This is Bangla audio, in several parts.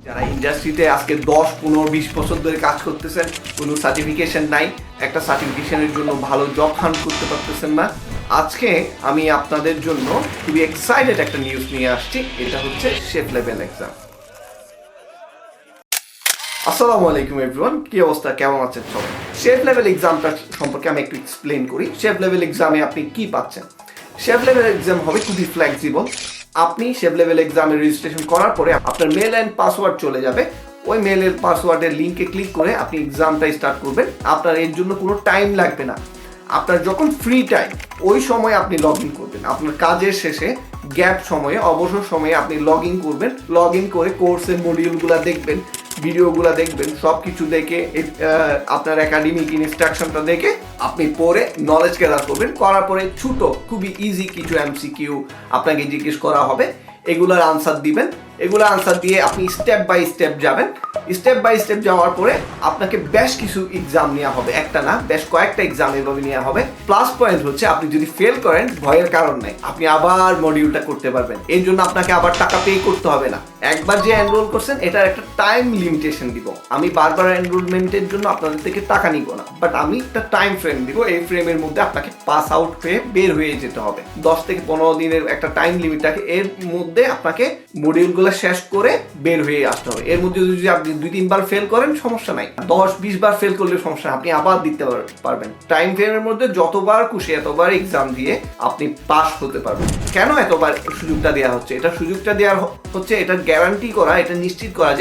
যারা ইন্ডাস্ট্রিতে আজকে 10, 15, 20 বছর ধরে কাজ করতেছেন, কোনো সার্টিফিকেশন নাই, একটা সার্টিফিকেশনের জন্য ভালো জব হান্ট করতে পারতেছেন না, আজকে আমি আপনাদের জন্য খুবই এক্সাইটেড একটা নিউজ নিয়ে আসছি। এটা হচ্ছে শেফ লেভেল এক্সাম। আসসালামু আলাইকুম এভরিওয়ান, কি অবস্থা, কেমন আছেন সবাই? শেফ লেভেল এক্সামটা সম্পর্কে আমি একটু এক্সপ্লেন করি। শেফ লেভেল এক্সামে আপনি কি পাচ্ছেন? শেফ লেভেল এক্সাম হবে খুবই ফ্লেক্সিবল। আপনি শেফ লেভেল এক্সামে রেজিস্ট্রেশন করার পরে আপনার মেল অ্যান্ড পাসওয়ার্ড চলে যাবে। ওই মেলের পাসওয়ার্ডের লিঙ্কে ক্লিক করে আপনি এক্সামটা স্টার্ট করবেন। আপনার এর জন্য কোনো টাইম লাগবে না। আপনার যখন ফ্রি টাইম ওই সময় আপনি লগ ইন করবেন। আপনার কাজের শেষে গ্যাপ সময়ে, অবসর সময়ে আপনি লগ ইন করবেন। লগ ইন করে কোর্সের মডিউলগুলো দেখবেন, ভিডিওগুলো দেখবেন, সব কিছু দেখে আপনার একাডেমিক ইনস্ট্রাকশনটা দেখে আপনি পড়ে নলেজ গ্যাদার করবেন। করার পরে ছোট খুবই ইজি কিছু এমসিকিউ আপনাকে জিজ্ঞেস করা হবে, এগুলোর আনসার দিবেন। এগুলো আনসার দিয়ে আপনি স্টেপ বাই স্টেপ যাবেন। স্টেপ বাই স্টেপ যাওয়ার পরে আপনাকে বেশ কিছু এক্সাম নেওয়া হবে, একটা না বেশ কয়েকটা এক্সাম এভাবে নেওয়া হবে। প্লাস পয়েন্ট হচ্ছে আপনি যদি ফেল করেন ভয়ের কারণ নেই, আপনি আবার মডিউলটা করতে পারবেন। এর জন্য আপনাকে আবার টাকা পে করতে হবে না। একবার যে এনরোল করছেন এটার একটা টাইম লিমিটেশন দিব। আমি বারবার এনরোলমেন্টের জন্য আপনাদের থেকে টাকা নিব না, বাট আমি একটা টাইম ফ্রেম দিব। এই ফ্রেমের মধ্যে আপনাকে পাস আউট হয়ে বের হয়ে যেতে হবে। 10 থেকে 15 দিনের একটা টাইম লিমিট থাকে। এর মধ্যে আপনাকে মডিউলগুলো শেষ করে বের হয়ে আসতে হবে। এর মধ্যে যদি আপনি 2-3 বার ফেল করেন সমস্যা নাই, 10-20 বার ফেল করলে সমস্যা, আপনি আবার দিতে পারবেন। টাইম ফ্রেমের মধ্যে যতবার খুশি এতবার এক্সাম দিয়ে আপনি পাস হতে পারবেন। কেন এতবার সুযোগটা দেওয়া হচ্ছে? এটা সুযোগটা দেওয়া হচ্ছে এটা গ্যারান্টি করা, এটা নিশ্চিত করা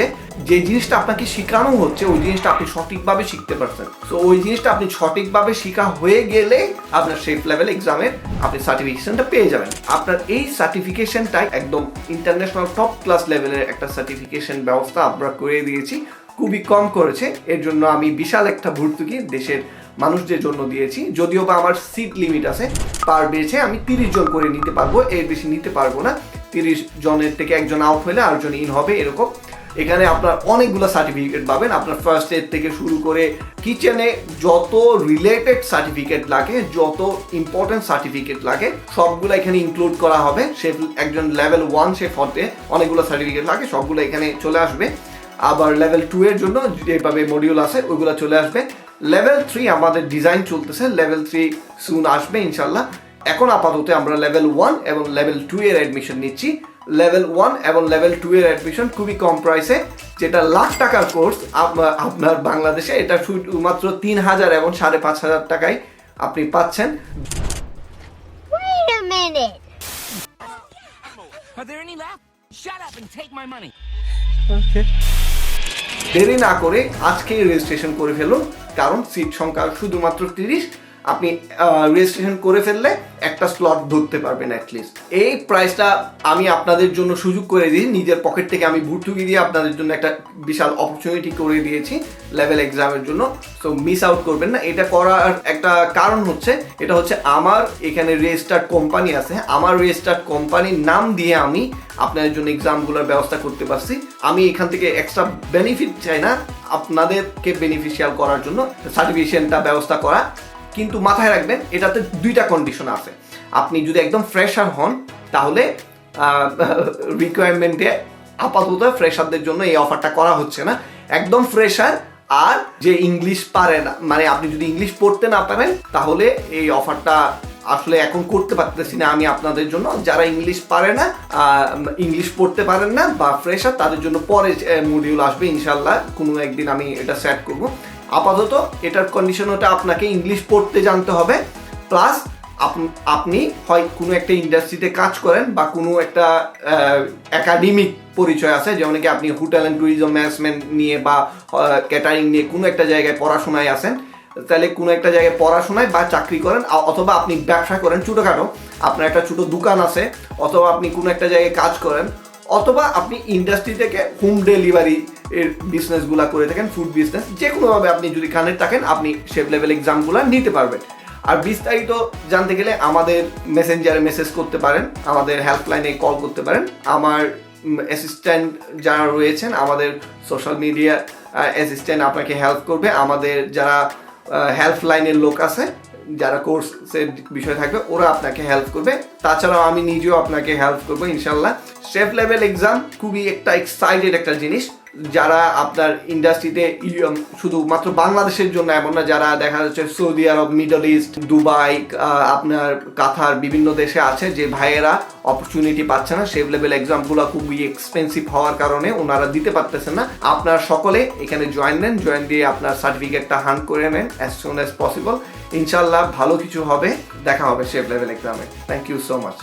যে জিনিসটা আপনাকে শেখানো হচ্ছে ওই জিনিসটা আপনি সঠিকভাবে শিখতে পারছেন। তো ওই জিনিসটা আপনি সঠিকভাবে শেখা হয়ে গেলে আপনার শেফ লেভেল এক্সামের আপনি সার্টিফিকেশনটা পেয়ে যাবেন। আপনার এই সার্টিফিকেশনটা একদম ইন্টারন্যাশনাল টপ ক্লাস লেভেলের একটা সার্টিফিকেশন ব্যবস্থা আমরা করে দিয়েছি। খুবই কম করেছে, এর জন্য আমি বিশাল একটা ভর্তুকি দেশের মানুষদের জন্য দিয়েছি। যদিও বা আমার সিট লিমিট আছে, পার বেচে আমি 30 জন করে নিতে পারবো, এর বেশি নিতে পারবো না। 30 জনের থেকে একজন আউট হলে আরেকজন ইন হবে, এরকম। এখানে আপনার অনেকগুলো সার্টিফিকেট পাবেন। আপনার ফার্স্ট এড থেকে শুরু করে কিচেনে যত রিলেটেড সার্টিফিকেট লাগে, যত ইম্পর্টেন্ট সার্টিফিকেট লাগে সবগুলো এখানে ইনক্লুড করা হবে। সে একজন লেভেল 1 শেফ হতে অনেকগুলো সার্টিফিকেট লাগে, সবগুলো এখানে চলে আসবে। আবার লেভেল 2 এর জন্য যেভাবে মডিউল আছে ওইগুলো চলে আসবে। লেভেল 3 আমাদের ডিজাইন চলতেছে, লেভেল 3 সুন আসবে ইনশাল্লাহ। এখন আপাতত আমরা লেভেল 1 এবং লেভেল 2 এর অ্যাডমিশন নিচ্ছি। লেভেল 1 এবং লেভেল 2 এর অ্যাডমিশন খুবই কম প্রাইসে, যেটা লাখ টাকার কোর্স আপনার বাংলাদেশে এটা শুধুমাত্র 3000 এবং 5500 টাকায় আপনি পাচ্ছেন। Wait a minute. Are there any left? Shut up and take my money. Okay. দেরি না করে আজকেই রেজিস্ট্রেশন করে ফেলুন, কারণ সিট সংখ্যা শুধুমাত্র 30। আপনি রেজিস্ট্রেশন করে ফেললে একটা স্লট ধরতে পারবেন অ্যাটলিস্ট। এই প্রাইসটা আমি আপনাদের জন্য সুযোগ করে দিই, নিজের পকেট থেকে আমি ভর্তুকি দিয়ে আপনাদের জন্য একটা বিশাল অপরচুনিটি করে দিয়েছি লেভেল এক্সামের জন্য। সো মিস আউট করবেন না। এটা করার একটা কারণ হচ্ছে, এটা হচ্ছে আমার এখানে রেজিস্টার্ড কোম্পানি আছে, আমার রেজিস্টার্ড কোম্পানির নাম দিয়ে আমি আপনাদের জন্য এক্সামগুলোর ব্যবস্থা করতে পারছি। আমি এখান থেকে এক্সট্রা বেনিফিট চাই না, আপনাদেরকে বেনিফিশিয়াল করার জন্য সার্টিফিকেশনটা ব্যবস্থা করা। কিন্তু মাথায় রাখবেন এটাতে 2টা কন্ডিশন আছে। আপনি যদি একদম ফ্রেশার হন তাহলে রিকোয়ারমেন্টে আপাতত ফ্রেশারদের জন্য এই অফারটা করা হচ্ছে না। একদম ফ্রেশার আর যে ইংলিশ পারে না, মানে আপনি যদি ইংলিশ পড়তে না পারেন তাহলে এই অফারটা আসলে এখন করতে পারতেছি না আমি আপনাদের জন্য। যারা ইংলিশ পারে না, ইংলিশ পড়তে পারেন না বা ফ্রেশার, তাদের জন্য পরে মডিউল আসবে ইনশাল্লাহ, কোনো একদিন আমি এটা সেট করব। আপাতত এটার কন্ডিশন হচ্ছে আপনাকে ইংলিশ পড়তে জানতে হবে, প্লাস আপনি হয় কোনো একটা ইন্ডাস্ট্রিতে কাজ করেন বা কোনো একটা একাডেমিক পরিচয় আছে, যেমন কি আপনি হোটেল অ্যান্ড ট্যুরিজম ম্যানেজমেন্ট নিয়ে বা ক্যাটারিং নিয়ে কোনো একটা জায়গায় পড়াশোনায় আছেন, তাহলে কোনো একটা জায়গায় পড়াশোনায় বা চাকরি করেন, অথবা আপনি ব্যবসা করেন ছোটোখাটো, আপনার একটা ছোটো দোকান আছে, অথবা আপনি কোনো একটা জায়গায় কাজ করেন, অথবা আপনি ইন্ডাস্ট্রি থেকে হোম ডেলিভারি এর বিজনেসগুলো করে থাকেন, ফুড বিজনেস, যে কোনোভাবে আপনি যদি কানেক্ট থাকেন আপনি শেফ লেভেল এক্সামগুলো নিতে পারবেন। আর বিস্তারিত জানতে গেলে আমাদের মেসেঞ্জারে মেসেজ করতে পারেন, আমাদের হেল্পলাইনে কল করতে পারেন। আমার অ্যাসিস্ট্যান্ট যারা রয়েছেন, আমাদের সোশ্যাল মিডিয়া অ্যাসিস্ট্যান্ট আপনাকে হেল্প করবে। আমাদের যারা হেল্পলাইনের লোক আছে, যারা কোর্সের বিষয় থাকবে, ওরা আপনাকে হেল্প করবে। তাছাড়াও আমি নিজেও আপনাকে হেল্প করবো ইনশাল্লাহ। শেফ লেভেল এক্সাম খুবই একটা এক্সাইটেড একটা জিনিস। যারা আপনার ইন্ডাস্ট্রিতে শুধুমাত্র বাংলাদেশের জন্য এমন না, যারা দেখা যাচ্ছে সৌদি আরব, মিডল ইস্ট, দুবাই, আপনার কাতার, বিভিন্ন দেশে আছে, যে ভাইয়েরা অপরচুনিটি পাচ্ছে না, শেফ লেভেল এক্সামগুলো খুবই এক্সপেন্সিভ হওয়ার কারণে ওনারা দিতে পারতেছেন না। আপনারা সকলে এখানে জয়েন নেন, জয়েন দিয়ে আপনার সার্টিফিকেটটা হান্ড করে নেন অ্যাজ সুন অ্যাজ পসিবল। ইনশাল্লাহ ভালো কিছু হবে, দেখা হবে শেফ লেভেল এক্সামে। Thank you so much.